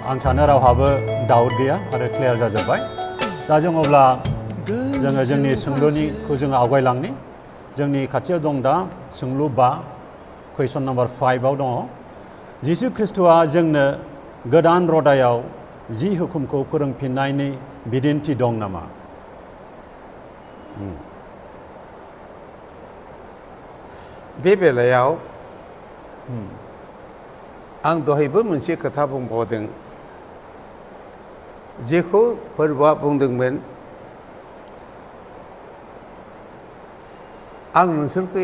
आं सानो रावहाबो डाउट गैया आरो क्लियार जाजोब्बाय दा जों अब्ला जोङो जोंनि सोंलुनिखौ जोङो आवगायलांनि जोंनि खाथियाव दं दा सोंलु 5 कुइसन नम्बर 5 आव दङ जिसु ख्रीष्टआ जोंनो गोदान रदायाव 10 हुकुमखौ फोरोंफिननायनि बिदिन्थि दं नामा बे बेलायाव आं दहायबो मोनसे खोथा बुंबावदों जेखौ फोरबोआ बुंदोंमोन आं नोंसोरखौ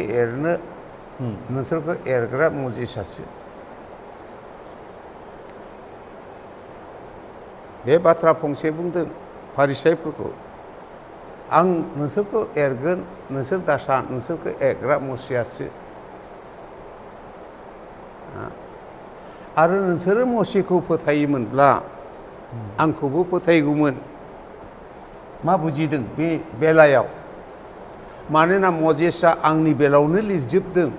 एरग्रा मुजिसासो बे बाथ्रा फंसे बुंदों फारिसाइफोरखौ आं नोंसोरखौ एरगोन नोंसोर दासान नोंसोरखौ एरग्रा मुजिसासो आरो नोंसोरो मसेखौ फोथायोमोनब्ला आंखौबो फोथायगौमोन मा बुजिदों बे बेलायाव मानोना मजेसआ आंनि बेलायावनो लिरजोबदों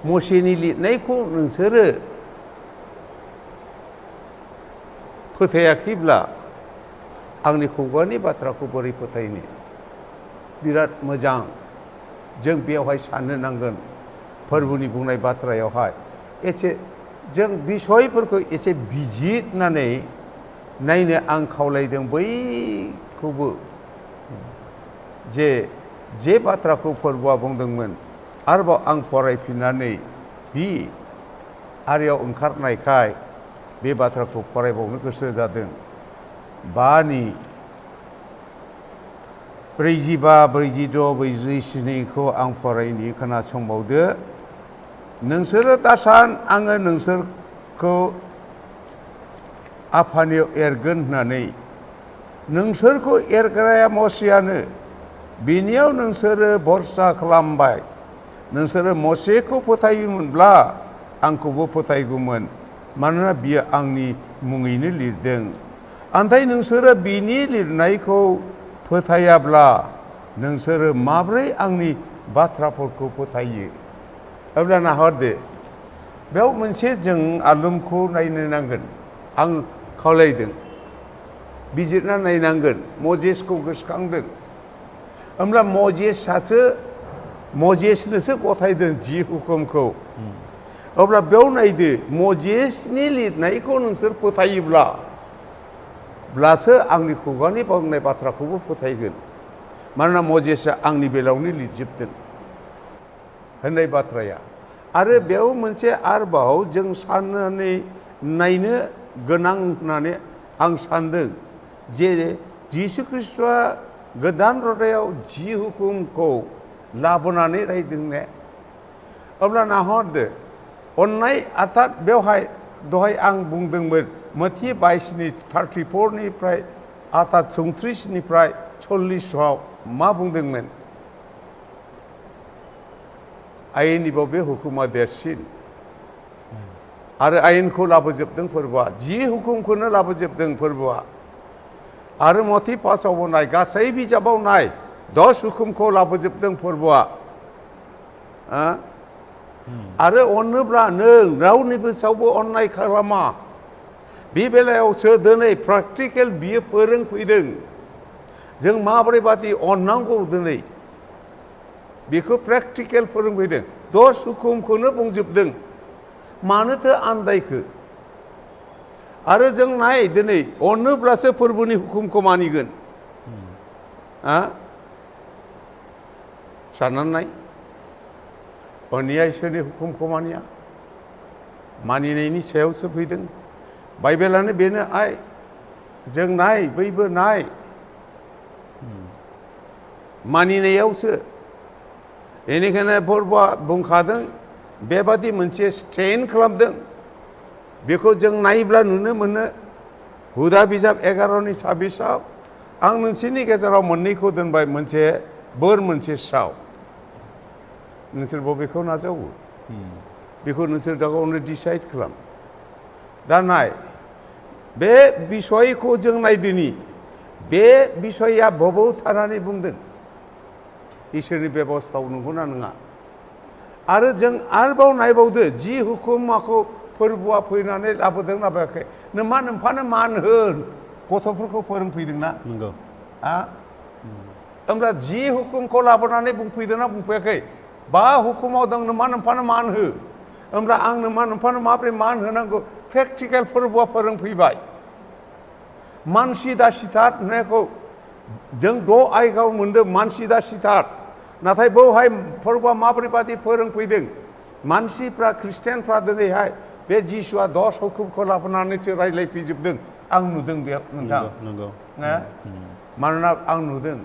मसेनि लिरनायखौ नोंसोरो फोथायाखैब्ला आंनि खुगानि बाथ्राखौ बोरै फोथायनो बिराद मोजां जों बेवहाय साननो नांगोन फोरबोनि बुंनाय बाथ्रायावहाय एसे जों बिसयफोरखौ एसे बिजिरनानै नायनो आं खावलायदों बयखौबो जे बाथ्राखौ फोरबोआ बुंदोंमोन आरोबाव आं फरायफिननानै बि आरियाव ओंखारनायखाय बे बाथ्राखौ फरायबावनो गोसो जादों 5 45 46 47खौ आं फरायनि खोनासंबावदो नोंसोरो दासान आङो नोंसोरखौ आफानियाव एरगोन होननानै नोंसोरखौ एरग्राया मसेयानो बिनियाव नोंसोरो भरसा खालामबाय नोंसोरो मसेखौ फोथायोमोनब्ला आंखौबो फोथायगौमोन मानोना बियो आंनि मुङैनो लिरदों नाथाय नोंसोरो बिनि लिरनायखौ फोथायाब्ला नोंसोरो माब्रै आंनि बाथ्राफोरखौ फोथायो अब्ला नाहरदो बेयाव मोनसे जों आलुमखौ नायनो नांगोन आं खावलायदों बिजिरना नायनांगोन मजेसखौ गोसोखांदों होमब्ला मजेसनोसो गथायदों 10 हुकुमखौ अब्ला बेयाव नायदो मजेसनि लिरनायखौ नोंसोर फोथायोब्लासो आंनि खुगानि बुंनाय बाथ्राखौबो फोथायगोन मानोना मजेसआ आंनि बेलायावनो लिरजोबदों होननाय बाथ्राया आरो बेयाव मोनसे आरोबाव जों साननानै नायनो गोनां होननानै आं सानदों जे जिसु ख्रीष्टआ गोदान रदायाव 10 हुकुमखौ लाबोनानै रायदों ने अब्ला नाहरदो अननाय अर्थात बेवहाय दहाय आं बुंदोंमोन मथि 22 34 निफ्राय अर्थात 34 निफ्राय 40 मा बुंदोंमोन आयेननि बबे हुकुमा देरसिन आरो आयेनखौ लाबोजोबदों फोरबोआ 10 हुकुमखौनो लाबोजोबदों फोरबोआ आरो मथि 5 नाय गासै बिजाबाव नाय 10 हुकुमखौ लाबोजोबदों फोरबोआ आरो अनोब्ला नों रावनिबो सायावबो अननाय खालामा बे बेलायावसो दिनै प्रेक्टिकेल बियो फोरोंफैदों जों माबोरै बादि अननांगौ दिनै बेखौ प्रेक्टिकेल फोरोंफैदों 10 हुकुमखौनो बुंजोबदों मानोथो आन्दायखो आरो जों नाय दिनै अनोब्लासो फोरबोनि हुकुमखौ मानिगोन साननानै नाय अनिया इसोरनि हुकुमखौ मानिया मानिनायनि सायावसो फैदों बाइबेलानो बेनो जों नाय बैबो नाय मानिनायावसो बेनिखायनो फोरबोआ बुंखादों बेबादि मोनसे स्टेन्ड खालामदों बेखौ जों नायब्ला नुनो मोनो हुदा बिजाब 11 26 आं नोंसोरनि गेजेराव मोननैखौ दोनबाय मोनसे बोर मोनसे साव नोंसोर बबेखौ नाजावो बेखौ नोंसोर गावनो डिसाइड खालाम दा नाय बे बिसयखौ जों नायदिनि बे बिसया बबाव थानानै बुंदों इसोरनि बेबस्थायाव नंगौना नङा आरो जों आरोबाव नायबावदो जि हुकुमाखौ फोरबोआ फैनानै लाबोदों लाबोयाखै नोम्फानो मान होन गथ'फोरखौ फोरोंफैदोंना नंगौ होमब्ला जि हुकुमखौ लाबोनानै बुंफैदोंना बुंफैयाखै बा हुकुमाव दं नोम्फानो मान हो होमब्ला आं नोम्फानो माबोरै मान होनांगौ प्रेक्टिकेल फोरबोआ फोरोंफैबाय मानसि दा सिथार होननायखौ जों 6 आयगायाव मोनदों मानसि दा सिथार नाथाय बेवहाय फोरबोआ माबोरै बादि फोरोंफैदों मानसिफ्रा ख्रिस्टियानफ्रा दिनैहाय बे जिसुआ 10 हुकुमखौ लाबोनानैसो रायज्लायफैजोबदों आं नुदों बे नोंथां मानोना आं नुदों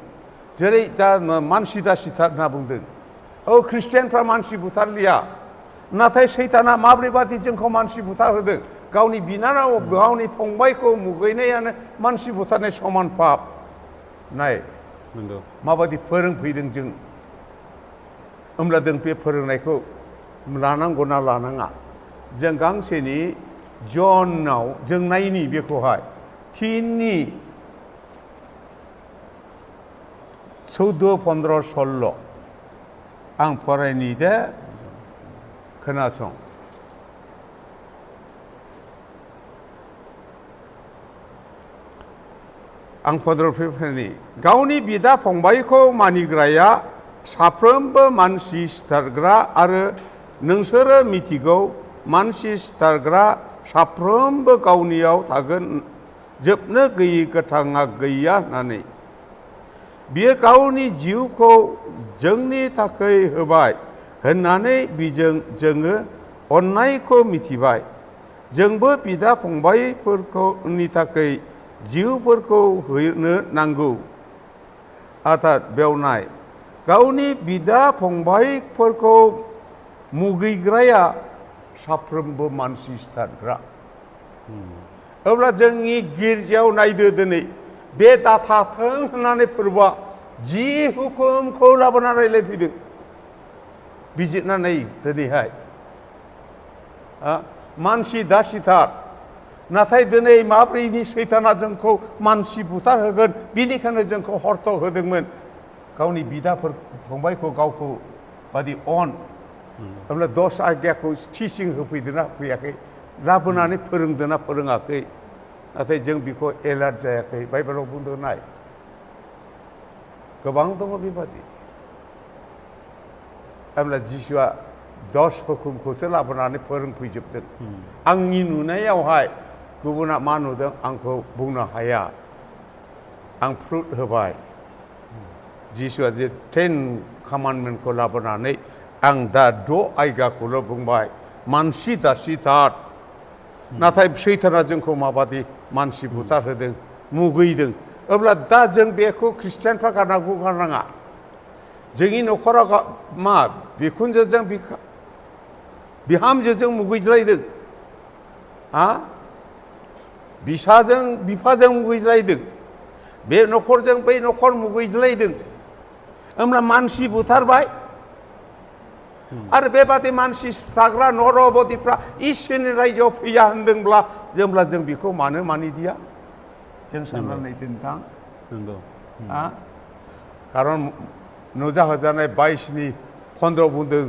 जेरै दा मानसि दा सिथार होनना बुंदों ख्रिस्टियानफ्रा मानसि बुथारलिया नाथाय सैताना माबोरै बादि जोंखौ मानसि बुथार होदों गावनि बिनानाव गावनि फंबायखौ मुगैनायानो मानसि बुथारनाय समान पाप नाय माबादि फोरोंफैदों जों होमब्ला जों बे फोरोंनायखौ लानांगौना लानाङा जों गांसेनि जनाव जों नायनि बेखौहाय 3 14, 15, 16 आं फरायनि दे खोनासं आं 15 फरायनि गावनि बिदा फंबायखौ मानिग्राया साफ्रोमबो मानसि सिथारग्रा आरो नोंसोरो मिथिगौ मानसि सिथारग्रा साफ्रोमबो गावनियाव थागोन जोबनो गैयै गोथाङा गैया होननानै बियो गावनि जिउखौ जोंनि थाखाय होबाय होननानै बिजों जोङो अननायखौ मिथिबाय जोंबो बिदा फंबायफोरनि थाखाय जिउफोरखौ होनो नांगौ अर्थात बेवनाय गावनि बिदा फंबायफोरखौ मुगैग्राया साफ्रोमबो मानसि सिथारग्रा अब्ला जोंनि गिर्जायाव नायदो दिनै बे दाथाथों होननानै फोरबोआ जि हुकुमखौ लाबोना रायज्लायफैदों बिजिरना नाय दिनैहाय मानसि दा सिथार नाथाय दिनै माब्रैनि सैताना जोंखौ मानसि बुथार होगोन बिनिखायनो जोंखौ हरथ' होदोंमोन गावनि बिदाफोर फंबायखौ गावखौ बादि अन होमब्ला 10 आज्ञाखौ टिचिं होफैदोंना होफैयाखै लाबोनानै फोरोंदोंना फोरोङाखै नाथाय जों बेखौ एलार्ट जायाखै बाइबेलाव बुंदों नाय गोबां दङ बेबादि होमब्ला जिसुआ 10 हुकुमखौसो लाबोनानै फोरोंफैजोबदों आंनि नुनायावहाय गुबुना मा नुदों आंखौ बुंनो हाया आं प्रुफ होबाय जिसुआ जे 10 कमान्डमेन्टखौ लाबोनानै आं दा 6 आयगाखौल' बुंबाय मानसि दा सिथार नाथाय सैताना जोंखौ माबादि मानसि बुथार होदों मुगैदों अब्ला दा जों बेखौ ख्रिस्टियानफ्रा गारनांगौ गारनाङा जोंनि न'खराव मा बिखुनजोजों बिहामजोजों मुगैज्लायदों बिसाजों बिफाजों मुगैज्लायदों बे न'खरजों बै न'खर मुगैज्लायदों होमब्ला मानसि बुथारबाय आरो बेबादि मानसि सिथारग्रा नरबदिफ्रा इसोरनि रायजोआव फैया होनदोंब्ला जों बेखौ मानो मानिदिया जों साननानै नोंथां खारन नुजाहोजानाय 22नि 15 बुंदों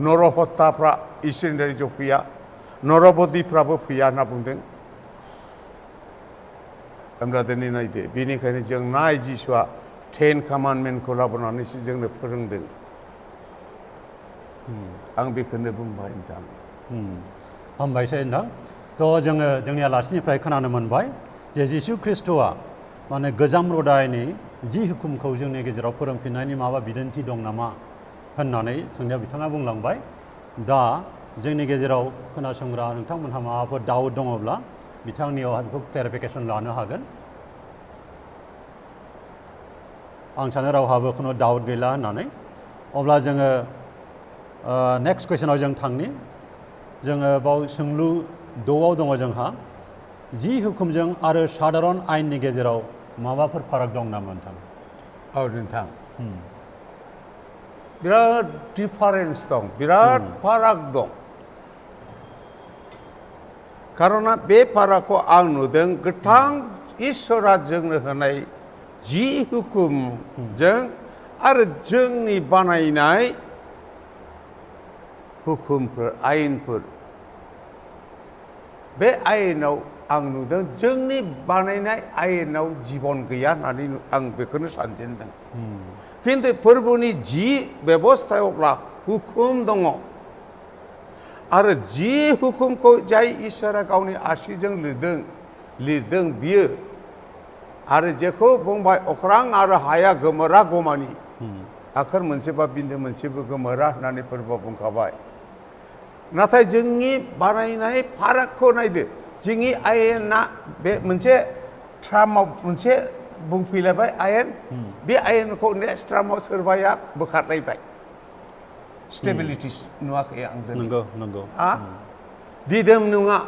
नरहत्ताफ्रा इसोरनि रायजोआव फैया नरबदिफ्राबो फैया होनना बुंदों होमब्ला दिनै नायदो बेनिखायनो जों नाय जिसुआ 10 कमान्डमेन्टखौ लाबोनानैसो जोंनो फोरोंदों आं बेखौनो बुंबाय नोंथां हामबायसै नोंथां थ' जोङो जोंनि आलासिनिफ्राय खोनानो मोनबाय जे जिसु ख्रिस्ट'आ माने गोजाम रदायनि जि हुकुमखौ जोंनि गेजेराव फोरोंफिननायनि माबा बिदिन्थि दं नामा होननानै सोंनायाव बिथाङा बुंलांबाय दा जोंनि गेजेराव खोनासंग्रा नोंथांमोनहा माबाफोर डाउट दङब्ला बिथांनियावहाय बेखौ क्लेरिफिकेसन लानो हागोन आं सानो रावहाबो खुनु डाउट गैला होननानै अब्ला जोङो नेक्स्ट कुइसनाव जों थांनि जोङो बाव सोंलु 6आव दङ जोंहा जि हुकुमजों आरो साधारन आयेननि गेजेराव माबाफोर फाराग दं नामा नोंथां नोंथां बिराद डिफारेन्स दं बिराद फाराग दं खारना बे फारागखौ आं नुदों गोथां इसोरा जोंनो होनाय जि हुकुमजों आरो जोंनि बानायनाय हुकुमफोर आयेनफोर बे आयेनाव आं नुदों जोंनि बानायनाय आयेनाव जीवन गैया होननानै आं बेखौनो सानजेनदों खिन्थु फोरबोनि जि बेबस्थायावब्ला हुकुम दङ आरो जि हुकुमखौ जाय इसोरा गावनि आसिजों लिरदों बियो आरो जेखौ बुंबाय अख्रां आरो हाया गोमोरा गमानि आखर मोनसेबा बिन्दो मोनसेबो गोमोरा होननानै फोरबोआव बुंखाबाय नाथाय जोंनि बानायनाय फारागखौ नायदो जोंनि आयेना बे मोनसे ट्रामाव मोनसे बुंफैलायबाय आयेन बे आयेनखौ नेक्स्ट ट्रामाव सोरबाया बोखारलायबाय स्टेबिलिटिस नुवाखै आं नंगौ दिदोम नङा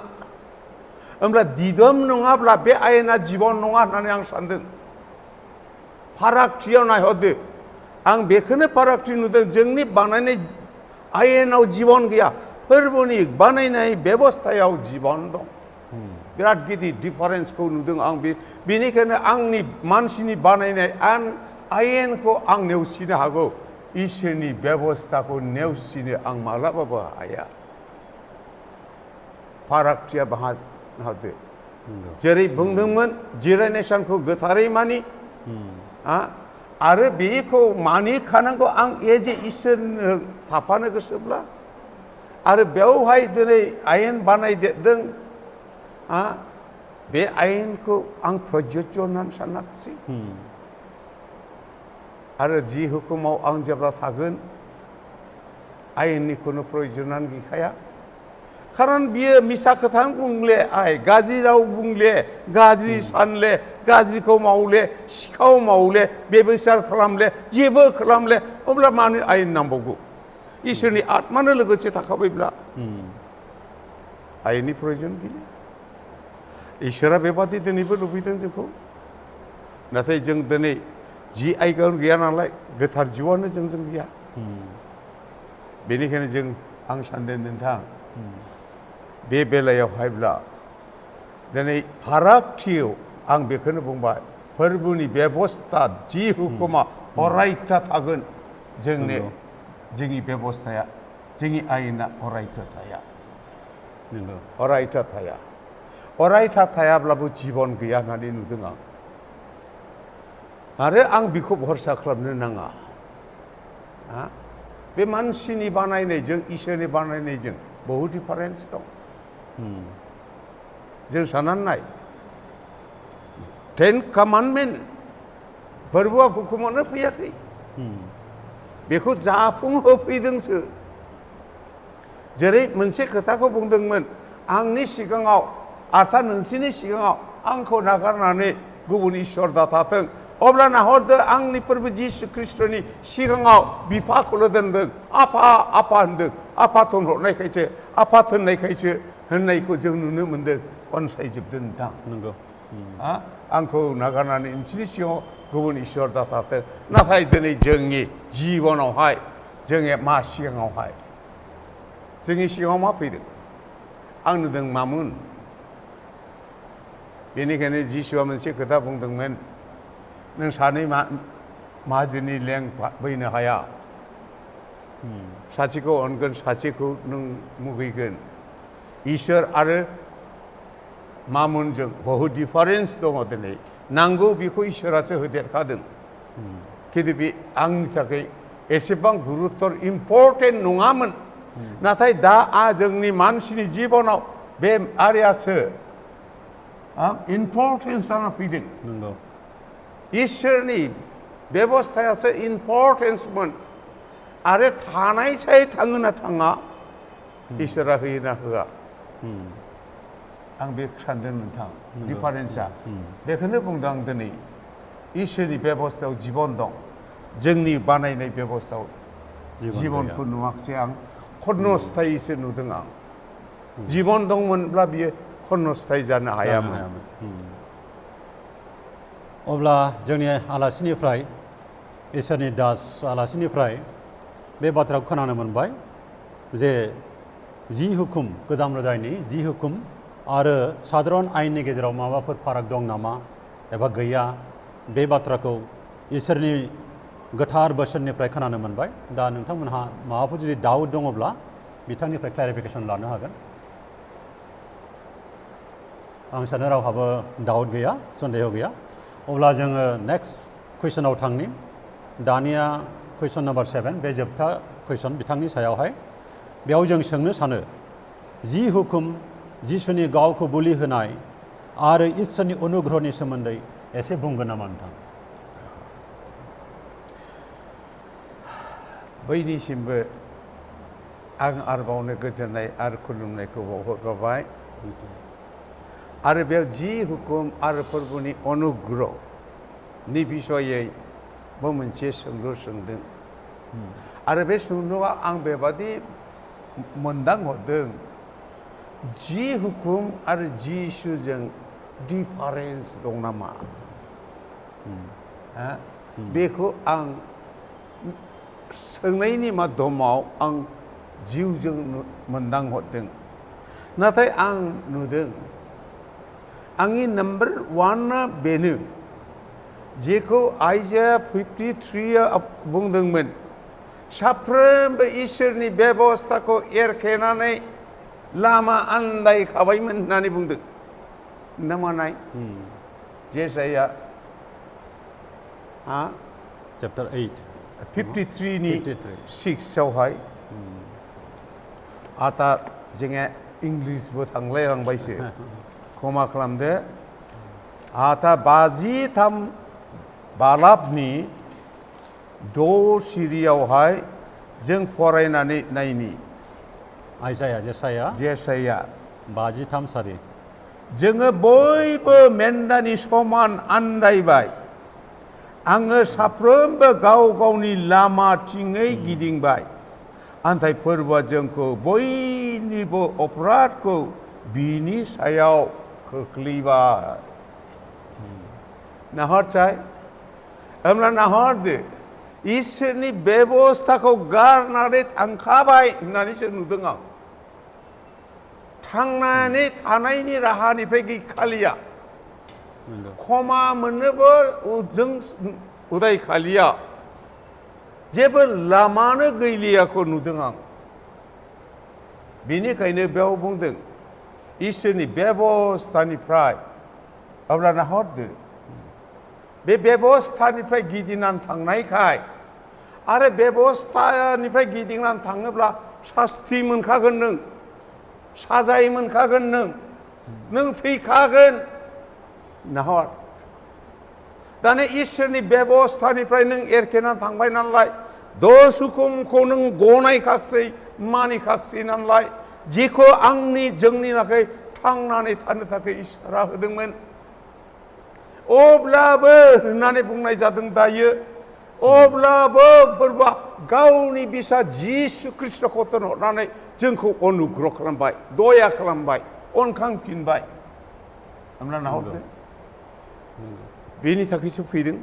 होमब्ला दिदोम नङाब्ला बे आयेना जीवन नङा होननानै आं सानदों फारागथियाव नायहरदो आं बेखौनो फारागथि नुदों जोंनि बानायनाय आयेनाव जीवन गैया फोरबोनि बानायनाय बेबस्थायाव जीवन दं बिराद गिदिर डिफारेन्सखौ नुदों आं बेनिखायनो आंनि मानसिनि बानायनाय आयेनखौ आं नेवसिनो हागौ इसोरनि बेबस्थाखौ नेवसिनो आं मालाबाबो हाया फारागथिया बाहादो जेरै बुंदोंमोन जिरायनाय सानखौ गोथारै मानि आरो बेखौ मानिखानांगौ आं जे इसोरनो थाफानो गोसोब्ला आरो बेवहाय दिनै आयेन बानायदेरदों बे आयेनखौ आं प्रयोज्य होननानै सानाखिसै आरो जि हुकुमाव आं जेब्ला थागोन आयेननि खुनु प्रयजनानो गैखाया खारन बियो मिसा खोथा बुंले गाज्रि राव बुंले गाज्रि सानले गाज्रिखौ मावले सिखाव मावले बेबिचार खालामले जेबो खालामले अब्ला मानो आयेन नांबावगौ इसोरनि आत्मानो लोगोसे थाखाबायब्ला आयेननि प्रयजन गैया इसोरा बेबादि दिनैबो लुबैदों जोंखौ नाथाय जों दिनै जि आयगायाव गैया नालाय गोथार जिउआनो जोंजों गैया बेनिखायनो आं सानदों नोंथां बे बेलायावहायब्ला दिनै फारागथियाव आं बेखौनो बुंबाय फोरबोनि बेबस्था जि हुकुमा अरायथा थागोन जोंनि बेबस्थाया जोंनि आयेना अरायथा थाया अरायथा थायाब्लाबो जीवन गैया होननानै नुदों आं आरो आं बेखौ भरसा खालामनो नाङा बे मानसिनि बानायनायजों इसोरनि बानायनायजों बहुद डिफारेन्स दं जों साननानै नाय 10 कमान्डमेन्ट फोरबोआ हुकुमानो फैयाखै बेखौ जाफुंहोफैदोंसो जेरै मोनसे खोथाखौ बुंदोंमोन आंनि सिगाङाव अर्थात नोंसिनि सिगाङाव आंखौ नागारनानै गुबुन इसोर दाथाथों अब्ला नाहरदो आंनि फोरबो जिसु ख्रिस्ट'नि सिगाङाव बिफाखौल' दोनदों आफा होनदों आफा थोनहरनायखायसो आफा थोननायखायसो होननायखौ जों नुनो मोन्दों अनसायजोबदों नोंथां नंगौ आंखौ नागारनानै नोंसिनि सिगाङाव गुबुन इसोर दाथाथों नाथाय दिनै जोंनि जिबनावहाय जोंनि मा सिगाङावहाय जोंनि सिगाङाव मा फैदों आं नुदों मामोन बेनिखायनो जिसुआ मोनसे खोथा बुंदोंमोन नों सानै माहाजोननि लें बैनो हाया सासेखौ अनगोन सासेखौ नों मुगैगोन इसोर आरो मामुनजों बहुद डिफारेन्स दङ दिनै नांगौ बेखौ इसोरासो होदेरखादों खिन्थु बे आंनि थाखाय एसेबां गुरुत्तर इम्परटेन्ट नङामोन नाथाय दा जोंनि मानसिनि जिबनाव बे आरियासो इम्परटेन्स जाना फैदों नंगौ इसोरनि बेबस्थायासो इम्परटेन्समोन आरो थानायसाय थाङो ना थाङा इसोरा होयो ना होआ आं बे सानदों नोंथां डिफारेन्सा बेखौनो बुंदों आं दिनै इसोरनि बेबस्थायाव जीवन दं जोंनि बानायनाय बेबस्थायाव जीवनखौ नुवाखसै आं खन्नस्थायैसो नुदों आं जीवन दंमोनब्ला बियो खन्नस्थाय जानो हायामोन अब्ला जोंनि आलासिनिफ्राय इसोरनि दास आलासिनिफ्राय बे बाथ्राखौ खोनानो मोनबाय जे जि हुकुम गोदान रादायनि जि हुकुम आरो साधारन आयेननि गेजेराव माबाफोर फाराग दं नामा एबा गैया बे बाथ्राखौ इसोरनि गोथार बोसोननिफ्राय खोनानो मोनबाय दा नोंथांमोनहा माबाफोर जुदि डाउट दङब्ला बिथांनिफ्राय क्लेरिफिकेसन लानो हागोन आं सानो रावहाबो डाउट गैया सन्देह गैया अब्ला जोङो नेक्स्ट कुइसनाव थांनि दानिया कुइसन नम्बर 7 बे जोबथा कुइसन बिथांनि सायावहाय बेयाव जों सोंनो सानो जि हुकुम जिसुनि गावखौ बोलि होनाय आरो इसोरनि अनुग्रहनि सोमोन्दै एसे बुंगोन नामा नोंथां बैनिसिमबो आं आरोबावनो गोजोननाय आरो खुलुमनायखौ बावहरबाय आरो बेयाव जि हुकुम आरो फोरबोनि अनुग्रहनि बिसयैबो मोनसे सोंलु सोंदों आरो बे सोंलुआ आं बेबादि मोनदांहरदों जि हुकुम आरो जिसुजों डिफारेन्स दं नामा बेखौ आं सोंनायनि माध्यमाव आं जिउजों मोनदांहरदों नाथाय आं नुदों आंनि नम्बर 1 बेनो जेखौ आइजाया 53 बुंदोंमोन साफ्रोमबो इसोरनि बेबस्थाखौ एरखेनानै लामा आन्दायखाबायमोन होननानै बुंदों नोंथांमोनाय जेसाया चैप्टर 8 53 नि 6 आवहाय आथा जोङो इंलिसबो थांलायलांबायसो क्षमा खालामदो आथा 53 बालाबनि 6 सिरियावहाय जों फरायनानै नायनि जेसाया 53 सारि जोङो बयबो मेन्दानि समान आन्दायबाय आङो साफ्रोमबो गाव गावनि लामाथिङै गिदिंबाय आन्थाय फोरबोआ जोंखौ बयनिबो अपराधखौ बिनि सायाव खोख्लैबाय नाहरसाय होमब्ला नाहरदो इसोरनि बेबस्थाखौ गारनानै थांखाबाय होननानैसो नुदों आं थांनानै थानायनि राहानिफ्राय गैखालिया क्षमा मोननोबो जों उदायखालिया जेबो लामानो गैलियाखौ नुदों आं बेनिखायनो बेयाव बुंदों इसोरनि बेबस्थानिफ्राय अब्ला नाहरदो बे बेबस्थानिफ्राय गिदिंनानै थांनायखाय आरो बेबस्थानिफ्राय गिदिंनानै थाङोब्ला सास्ति मोनखागोन नों साजाय मोनखागोन नों थैखागोन नाहर दाने इसोरनि बेबस्थानिफ्राय नों एरखेनानै थांबाय नालाय 10 हुकुमखौ नों गनायखासै मानिखासै नालाय जेखौ जोंनि थाखाय थांनानै थानो थाखाय इसोरा होदोंमोन अब्लाबो होननानै बुंनाय जादों दायो अब्लाबो फोरबोआ गावनि बिसा जिसु ख्रिस्टखौ हरनानै जोंखौ अनुग्रह खालामबाय दया खालामबाय अनखांफिनबाय होमब्ला नाहरदो बेनि थाखायसो फैदों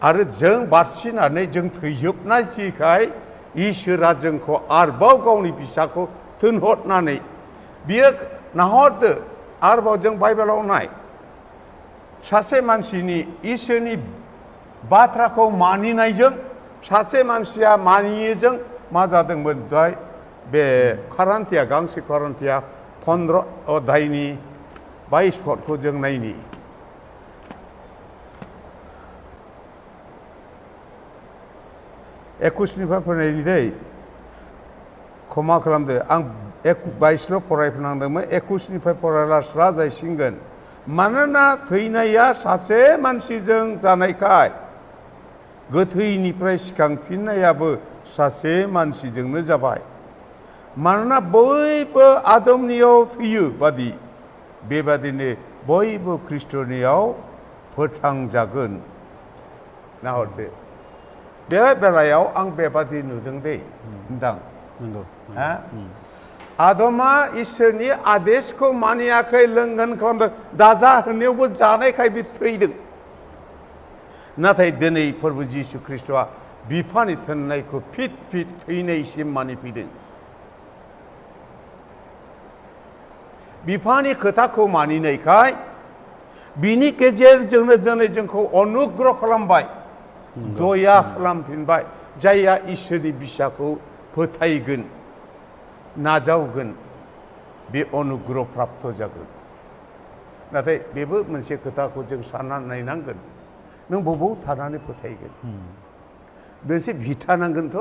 आरो जों बारसिनानै जों थैजोबनायखाय इसोरा जोंखौ आरोबाव गावनि बिसाखौ थिनहरनानै बियो नाहरदो आरोबाव जों बाइबेलाव नाय सासे मानसिनि इसोरनि बाथ्राखौ मानिनायजों सासे मानसिया मानियैजों मा जादोंमोन बे खारान्थिया गांसे खारान्थिया 15 अध्यायनि 22 पदखौ जों नायनि एकुशनिफ्राय फरायनायनि दै क्षमा खालामदो आं 22 फरायफिननांदोंमोन 21निफ्राय फरायला स्रा जायसिगोन मानोना थैनाया सासे मानसिजों जानायखाय गोथैनिफ्राय सिखांफिननायाबो सासे मानसिजोंनो जाबाय मानोना बयबो आदमनियाव थैयो बादि बेबादिनो बयबो ख्रिस्टनियाव फोथांजागोन नाहरदो बे बेलायाव आं बेबादि नुदों दे नोंथां नंगौ आदमा इसोरनि आदेशखौ मानियाखै लोंघन खालामदों दाजा होनायावबो जानायखाय बे थैदों नाथाय दिनै फोरबो जिसु ख्रिस्टआ बिफानि थोननायखौ फिट थैनायसिम मानिफैदों बिफानि खोथाखौ मानिनायखाय बिनि गेजेरजोंनो दिनै जोंखौ अनुग्रह खालामबाय दया खालामफिनबाय जायहा इसोरनि बिसाखौ फोथायगोन नाजावगोन बे अनुग्रह प्राप्त जागोन नाथाय बेबो मोनसे खोथाखौ जों साननानै नायनांगोन नों बबाव थानानै फोथायगोन मोनसे भिटा नांगोनथ'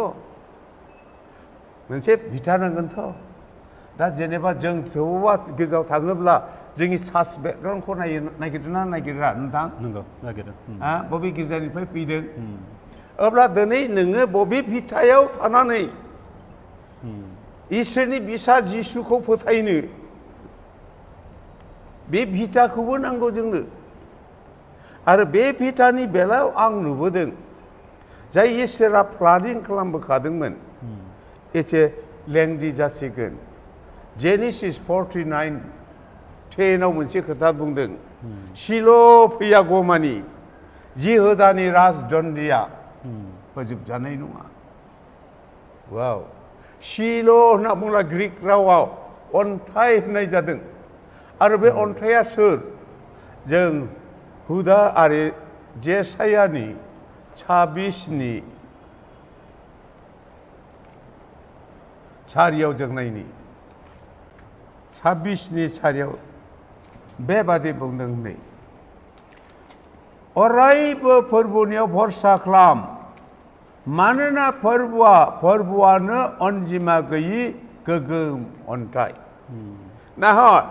मोनसे भिटा नांगोनथ' दा जेनेबा जों बबेबा गिर्जायाव थाङोब्ला जोंनि चार्च बेकग्राउन्डखौ नागिरदोंना नागिरा नोंथां नंगौ नागिरो बबे गिर्जानिफ्राय फैदों अब्ला दिनै नोङो बबे भिटायाव थानानै इसोरनि बिसा जिसुखौ फोथायनो बे भिटाखौबो नांगौ जोंनो आरो बे भिटानि बेलायाव आं नुबोदों जाय इसोरा प्लानिं खालामबोखादोंमोन एसे लेंदि जासिगोन जेनेसिस 49:10 मोनसे खोथा बुंदों शिल' फैयागौमानि जिहोदानि राजदण्डिया फोजोबजानाय नङा वाव शिल' होनना बुङोब्ला ग्रीक रावाव अन्थाइ होननाय जादों आरो बे अन्थाइया सोर जों हुदा आरो जेसायानि 26नि 4 जों नायनि 26नि 4 बेबादि बुंदों नै अरायबो फोरबोनियाव भरसा खालाम मानोना फोरबोआनो अनजिमा गैयि गोगोम अन्थाइ नाहर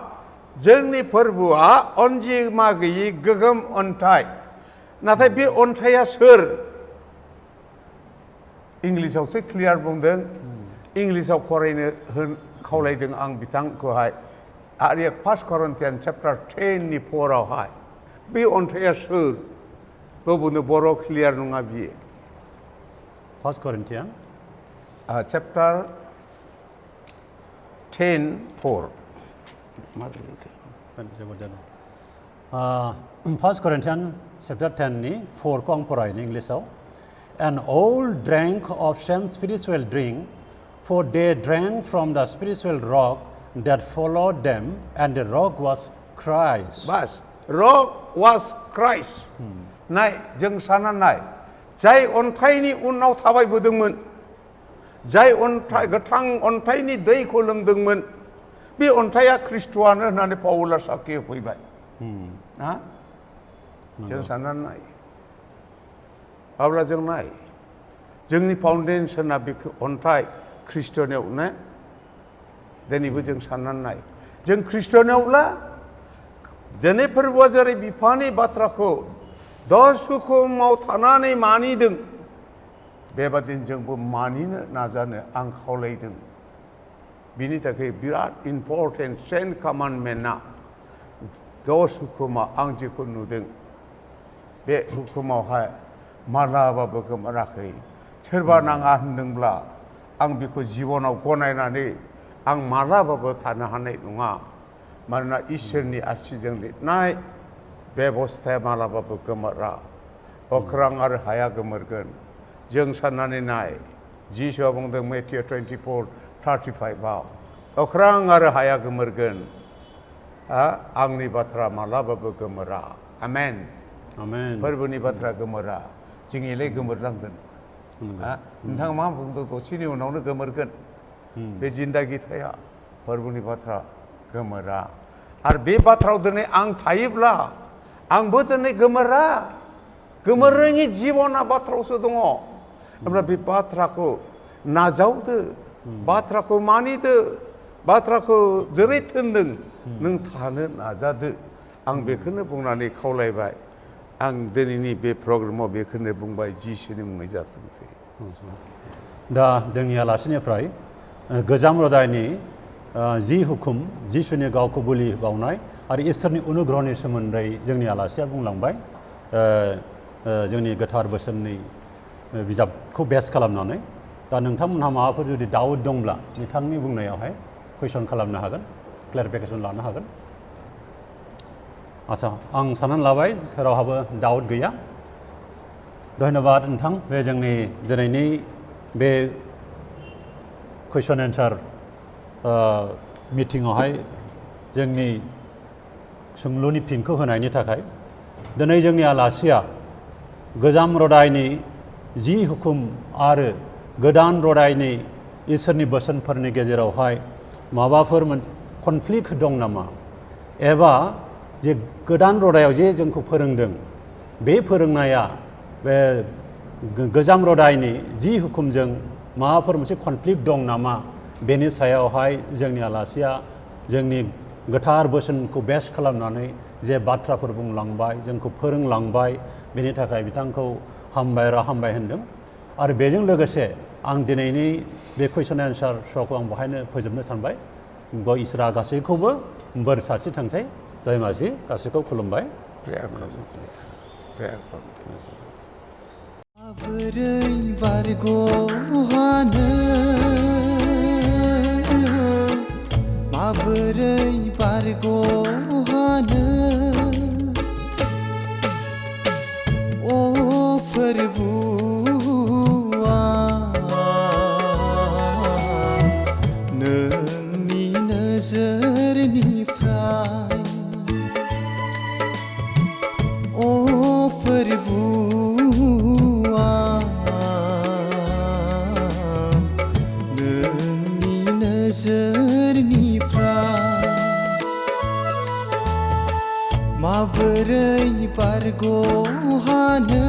जोंनि फोरबोआ अनजिमा गैयि गोगोम अन्थाइ नाथाय बे अन्थाइया सोर इंलिसावसो क्लियार बुंदों इंलिसाव फरायनो खावलायदों आं बिथांखौहाय आरो 1 Corinthians chapter 10 4आवहाय बे अन्थाइया सोर बुंनो बर' क्लियार नङा बियो 1 Corinthians chapter 10:4 1 Corinthians chapter 10 4 को आं फरायनो इंलिसाव and all drank of same spiritual drink for they drank from the spiritual rock that followed them and the rock was Christ bas rock was Christ नाय जों सानना नाय जाय अन्थाइनि उनाव थाबायबोदोंमोन जाय अन्थाइ गोथां अन्थाइनि दैखौ लोंदोंमोन बे अन्थाइया ख्रिस्ट'आनो होननानै पाउला साखि होफैबाय ना जों सानना नाय अब्ला जों नाय जोंनि फाउन्डेसना बे अन्थाइ ख्रिस्ट'नियाव ने दिनैबो जों साननानै नाय जों ख्रिस्ट'नियावब्ला दिनै फोरबोआ जेरै बिफानि बाथ्राखौ हुकुमाव थानानै मानिदों बेबादिनो जोंबो मानिनो नाजानो आं खावलायदों बिनि थाखाय बिराद इम्परटेन्ट 10 कमान्डमेन्टआ हुकुमा आं जेखौ नुदों बे हुकुमावहाय मालाबाबो गोमोराखै सोरबा नाङा होनदोंब्ला आं बेखौ जिबनाव गनायनानै आं मालाबाबो थानो हानाय नङा मानोना इसोरनि आसिजों लिरनाय बेबस्थाया मालाबाबो गोमोरा अख्रां आरो हाया गोमोरगोन जों साननानै नाय जिसुआ बुंदों मेथाय 24:35 अख्रां आरो हाया गोमोरगोन आंनि बाथ्रा मालाबाबो गोमोरा आमेन आमेन फोरबोनि बाथ्रा गोमोरा जोंनिलाय गोमोरलांगोन नोंथाङा मा बुंदों दसेनि उनावनो गोमोरगोन बे जिन्दागि थाया फोरबोनि बाथ्रा गोमोरा आरो बे बाथ्रायाव दिनै आं थायोब्ला आंबो दिनै गोमोरैनि जिबना बाथ्रायावसो दङ होमब्ला बे बाथ्राखौ नाजावदो बाथ्राखौ मानिदो बाथ्राखौ जेरै थिनदों नों थानो नाजादो आं बेखौनो बुंनानै खावलायबाय आं दिनैनि बे प्रग्रामाव बेखौनो बुंबाय जिसुनि मुङै जाथोंसै दा जोंनि आलासिनिफ्राय गोजाम रादायनि 10 हुकुम जिसुनि गावखौ बोलि बावनाय आरो इसोरनि अनुग्रहनि सोमोन्दै जोंनि आलासिया बुंलांबाय जोंनि गोथार बोसोननि बिजाबखौ बेस खालामनानै दा नोंथांमोनहा माबाफोर जुदि डाउट दंब्ला बिथांनि बुंनायावहाय कुइसन खालामनो हागोन क्लेरिफिकेसन लानो हागोन आसा आं साननानै लाबाय रावहाबो डाउट गैया धन्यबाद नोंथां बे जोंनि दिनैनि बे कुइसन एन्सार मिटिङावहाय जोंनि सोंलुनि फिनखौ होनायनि थाखाय दिनै जोंनि आलासिया गोजाम रदायनि 10 हुकुम आरो गोदान रदायनि इसोरनि बोसोनफोरनि गेजेरावहाय माबाफोर कनफ्लिक्ट दं नामा एबा जे गोदान रदायाव जे जोंखौ फोरोंदों बे फोरोंनाया बे गोजाम रदायनि 10 हुकुमजों माबाफोर मोनसे कनफ्लिक्ट दं नामा बेनि सायावहाय जोंनि आलासिया जोंनि गोथार बोसोनखौ बेस खालामनानै जे बाथ्राफोर बुंलांबाय जोंखौ फोरोंलांबाय बेनि थाखाय बिथांखौ हामबाय होनदों आरो बेजों लोगोसे आं दिनैनि बे कुइसन एन्सार श'खौ आं बेहायनो फोजोबनो सानबाय इसोरा गासैखौबो बोर सारस्रिथोंसै जय मासि गासैखौ खुलुमबाय माबोरै बारग'हानो माबोरै बारग'हानो अ फोरबुआ नोंनि नोजोरनिफ्राय अ फोरबुआ नोंनि नोजोरनिफ्राय माबोरै बारग'हानो